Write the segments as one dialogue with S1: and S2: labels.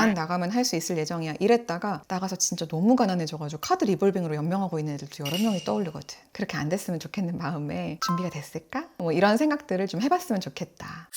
S1: 난 나가면 할 수 있을 예정이야 이랬다가 나가서 진짜 너무 가난해져가지고 카드 리볼빙으로 연명하고 있는 애들도 여러 명이 떠오르거든. 그렇게 안 됐으면 좋겠는 마음에 준비가 됐을까? 뭐 이런 생각들을 좀 해봤으면 좋겠다.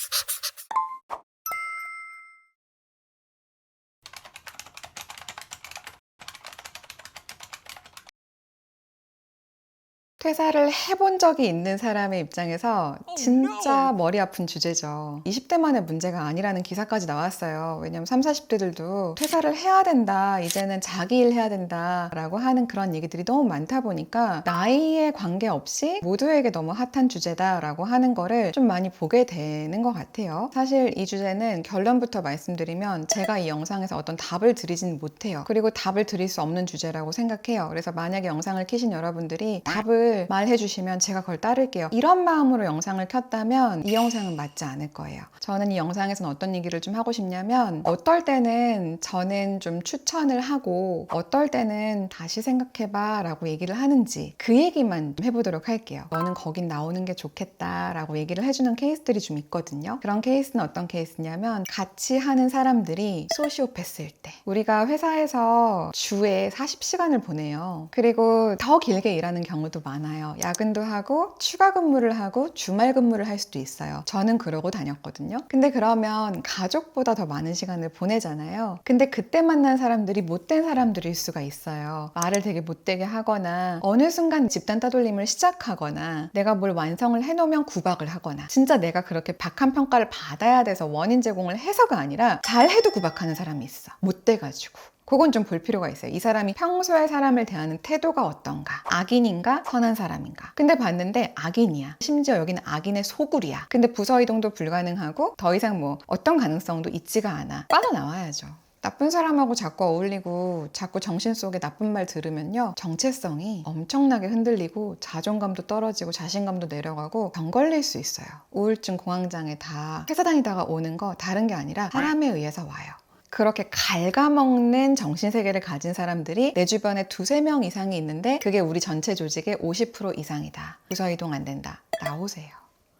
S1: 퇴사를 해본 적이 있는 사람의 입장에서 진짜 머리 아픈 주제죠. 20대 만의 문제가 아니라는 기사까지 나왔어요. 왜냐면 30, 40대들도 퇴사를 해야 된다, 이제는 자기 일 해야 된다 라고 하는 그런 얘기들이 너무 많다 보니까 나이에 관계없이 모두에게 너무 핫한 주제다 라고 하는 거를 좀 많이 보게 되는 것 같아요. 사실 이 주제는 결론부터 말씀드리면 제가 이 영상에서 어떤 답을 드리진 못해요. 그리고 답을 드릴 수 없는 주제라고 생각해요. 그래서 만약에 영상을 키신 여러분들이 답을 말해주시면 제가 그걸 따를게요. 이런 마음으로 영상을 켰다면 이 영상은 맞지 않을 거예요. 저는 이 영상에서는 어떤 얘기를 좀 하고 싶냐면 어떨 때는 저는 좀 추천을 하고 어떨 때는 다시 생각해봐 라고 얘기를 하는지 그 얘기만 좀 해보도록 할게요. 너는 거긴 나오는 게 좋겠다 라고 얘기를 해주는 케이스들이 좀 있거든요. 그런 케이스는 어떤 케이스냐면 같이 하는 사람들이 소시오패스일 때 우리가 회사에서 주에 40시간을 보내요. 그리고 더 길게 일하는 경우도 많아요. 야근도 하고 추가 근무를 하고 주말 근무를 할 수도 있어요. 저는 그러고 다녔거든요. 근데 그러면 가족보다 더 많은 시간을 보내잖아요. 근데 그때 만난 사람들이 못된 사람들일 수가 있어요. 말을 되게 못되게 하거나 어느 순간 집단 따돌림을 시작하거나 내가 뭘 완성을 해놓으면 구박을 하거나 진짜 내가 그렇게 박한 평가를 받아야 돼서 원인 제공을 해서가 아니라 잘해도 구박하는 사람이 있어. 못돼가지고. 그건 좀 볼 필요가 있어요. 이 사람이 평소에 사람을 대하는 태도가 어떤가? 악인인가? 선한 사람인가? 근데 봤는데 악인이야. 심지어 여기는 악인의 소굴이야. 근데 부서 이동도 불가능하고 더 이상 뭐 어떤 가능성도 있지가 않아. 빠져나와야죠. 나쁜 사람하고 자꾸 어울리고 자꾸 정신 속에 나쁜 말 들으면요 정체성이 엄청나게 흔들리고 자존감도 떨어지고 자신감도 내려가고 병 걸릴 수 있어요. 우울증, 공황장애 다 회사 다니다가 오는 거 다른 게 아니라 사람에 의해서 와요. 그렇게 갉아먹는 정신세계를 가진 사람들이 내 주변에 2~3명 이상이 있는데 그게 우리 전체 조직의 50% 이상이다. 부서 이동 안 된다. 나오세요.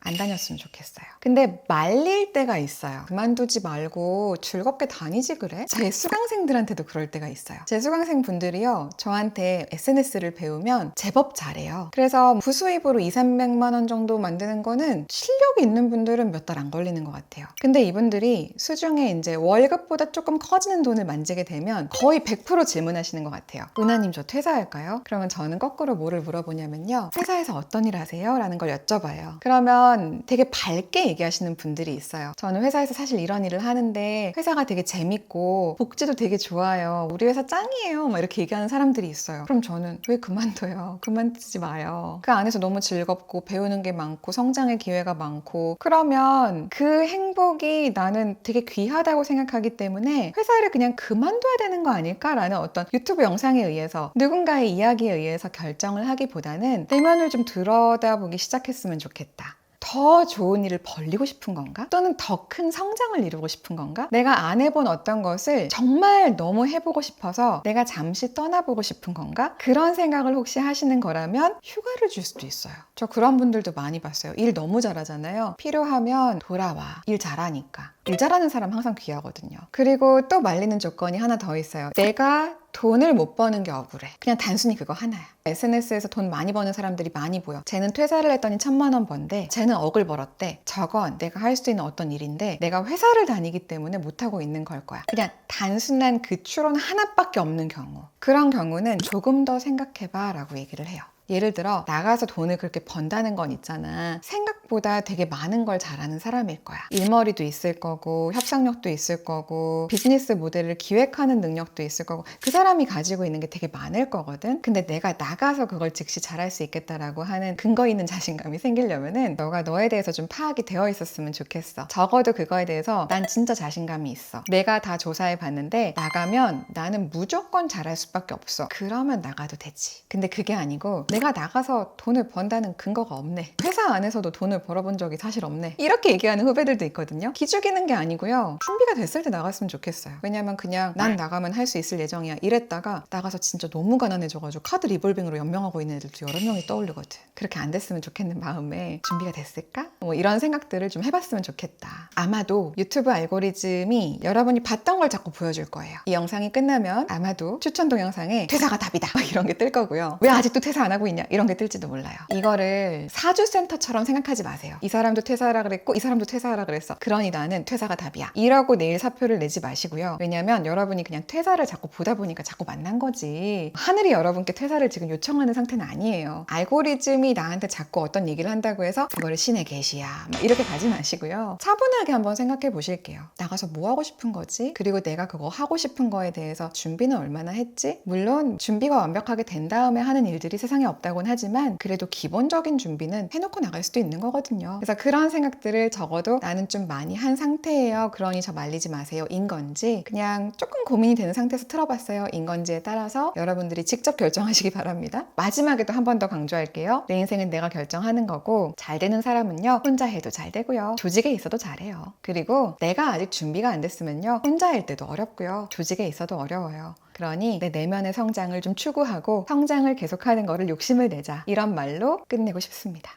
S1: 안 다녔으면 좋겠어요. 근데 말릴 때가 있어요. 그만두지 말고 즐겁게 다니지 그래? 제 수강생들한테도 그럴 때가 있어요. 제 수강생 분들이요 저한테 SNS를 배우면 제법 잘해요. 그래서 부수입으로 200~300만 원 정도 만드는 거는 실력이 있는 분들은 몇 달 안 걸리는 것 같아요. 근데 이분들이 수중에 이제 월급보다 조금 커지는 돈을 만지게 되면 거의 100% 질문하시는 것 같아요. 은하님 저 퇴사할까요? 그러면 저는 거꾸로 뭐를 물어보냐면요 회사에서 어떤 일 하세요? 라는 걸 여쭤봐요. 그러면 되게 밝게 얘기하시는 분들이 있어요. 저는 회사에서 사실 이런 일을 하는데 회사가 되게 재밌고 복지도 되게 좋아요. 우리 회사 짱이에요. 막 이렇게 얘기하는 사람들이 있어요. 그럼 저는 왜 그만둬요? 그만두지 마요. 그 안에서 너무 즐겁고 배우는 게 많고 성장의 기회가 많고 그러면 그 행복이 나는 되게 귀하다고 생각하기 때문에 회사를 그냥 그만둬야 되는 거 아닐까라는 어떤 유튜브 영상에 의해서 누군가의 이야기에 의해서 결정을 하기보다는 내면을 좀 들여다보기 시작했으면 좋겠다. 더 좋은 일을 벌리고 싶은 건가? 또는 더 큰 성장을 이루고 싶은 건가? 내가 안 해본 어떤 것을 정말 너무 해보고 싶어서 내가 잠시 떠나보고 싶은 건가? 그런 생각을 혹시 하시는 거라면 휴가를 줄 수도 있어요. 저 그런 분들도 많이 봤어요. 일 너무 잘하잖아요. 필요하면 돌아와. 일 잘하니까. 일 잘하는 사람 항상 귀하거든요. 그리고 또 말리는 조건이 하나 더 있어요. 내가 돈을 못 버는 게 억울해. 그냥 단순히 그거 하나야. SNS에서 돈 많이 버는 사람들이 많이 보여. 쟤는 퇴사를 했더니 1,000만 원 번대. 쟤는 억을 벌었대. 저건 내가 할 수 있는 어떤 일인데 내가 회사를 다니기 때문에 못하고 있는 걸 거야. 그냥 단순한 그 추론 하나밖에 없는 경우. 그런 경우는 조금 더 생각해봐 라고 얘기를 해요. 예를 들어 나가서 돈을 그렇게 번다는 건 있잖아. 생각보다 되게 많은 걸 잘하는 사람일 거야. 일머리도 있을 거고 협상력도 있을 거고 비즈니스 모델을 기획하는 능력도 있을 거고 그 사람이 가지고 있는 게 되게 많을 거거든. 근데 내가 나가서 그걸 즉시 잘할 수 있겠다라고 하는 근거 있는 자신감이 생기려면은 너가 너에 대해서 좀 파악이 되어 있었으면 좋겠어. 적어도 그거에 대해서 난 진짜 자신감이 있어. 내가 다 조사해 봤는데 나가면 나는 무조건 잘할 수밖에 없어. 그러면 나가도 되지. 근데 그게 아니고 내가 나가서 돈을 번다는 근거가 없네. 회사 안에서도 돈을 벌어본 적이 사실 없네. 이렇게 얘기하는 후배들도 있거든요. 기죽이는 게 아니고요. 준비가 됐을 때 나갔으면 좋겠어요. 왜냐면 그냥 난 나가면 할 수 있을 예정이야 이랬다가 나가서 진짜 너무 가난해져가지고 카드 리볼빙으로 연명하고 있는 애들도 여러 명이 떠오르거든. 그렇게 안 됐으면 좋겠는 마음에 준비가 됐을까? 뭐 이런 생각들을 좀 해봤으면 좋겠다. 아마도 유튜브 알고리즘이 여러분이 봤던 걸 자꾸 보여줄 거예요. 이 영상이 끝나면 아마도 추천 동영상에 퇴사가 답이다 이런 게 뜰 거고요. 왜 아직도 퇴사 안 하고 있냐 이런 게 뜰지도 몰라요. 이거를 사주센터처럼 생각하지 마세요. 이 사람도 퇴사하라 그랬고 이 사람도 퇴사하라 그랬어. 그러니 나는 퇴사가 답이야. 이러고 내일 사표를 내지 마시고요. 왜냐면 여러분이 그냥 퇴사를 자꾸 보다 보니까 자꾸 만난 거지. 하늘이 여러분께 퇴사를 지금 요청하는 상태는 아니에요. 알고리즘이 나한테 자꾸 어떤 얘기를 한다고 해서 그거를 신의 계시야 막 이렇게 가지 마시고요. 차분하게 한번 생각해 보실게요. 나가서 뭐 하고 싶은 거지? 그리고 내가 그거 하고 싶은 거에 대해서 준비는 얼마나 했지? 물론 준비가 완벽하게 된 다음에 하는 일들이 세상에 없다고는 하지만 그래도 기본적인 준비는 해놓고 나갈 수도 있는 거거든요. 그래서 그런 생각들을 적어도 나는 좀 많이 한 상태예요. 그러니 저 말리지 마세요. 인 건지 그냥 조금 고민이 되는 상태에서 틀어봤어요. 인 건지에 따라서 여러분들이 직접 결정하시기 바랍니다. 마지막에도 한 번 더 강조할게요. 내 인생은 내가 결정하는 거고 잘 되는 사람은요. 혼자 해도 잘 되고요. 조직에 있어도 잘해요. 그리고 내가 아직 준비가 안 됐으면요. 혼자일 때도 어렵고요. 조직에 있어도 어려워요. 그러니 내 내면의 성장을 좀 추구하고 성장을 계속하는 거를 욕심을 내자. 이런 말로 끝내고 싶습니다.